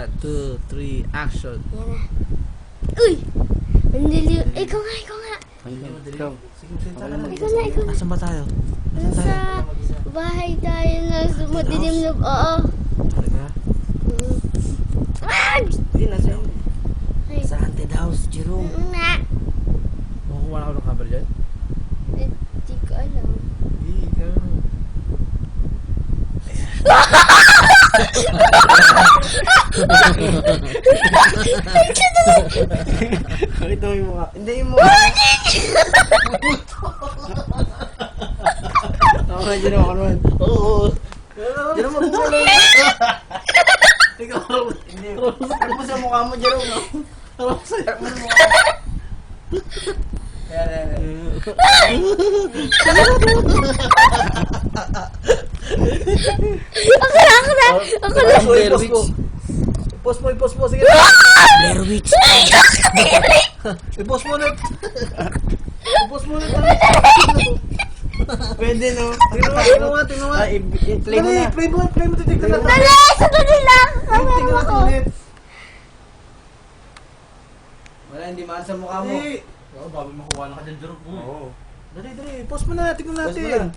1, 2, 3, action. Yan na. Uy! Mandili. Ikaw nga. Ikaw. Ikaw na. Asan ba tayo? Nasa bahay tayo na madilim na. Oo. Talaga? Wag! Hindi, nasa yun. Ay. Sa haunted house, Jerome. Na. Makukuha na ako ng camera dyan? Hindi ko alam. Ikaw. Ito yung mukha. Hindi yung mukha. Ako nga, Jerome, ako naman. Oo. Jerome, magmumula. Ikaw, hindi. Ano po sa mukha mo, Jerome? Ano po sa mukha mo? Yan. Ako na. Blair Witch. Post mo. Sige. Blair Witch. I-post mo ulit. I-post mo ulit. Pwede, no? Tingnan mo. I-play mo na. Play mo. Titignan natin. Dali! Sandali lang! Tingnan natin ulit. Wala, hindi maan sa mukha mo. Oo, bago makuha na ka dyan, Jerome. Oo. Dali, post mo na, tignan natin.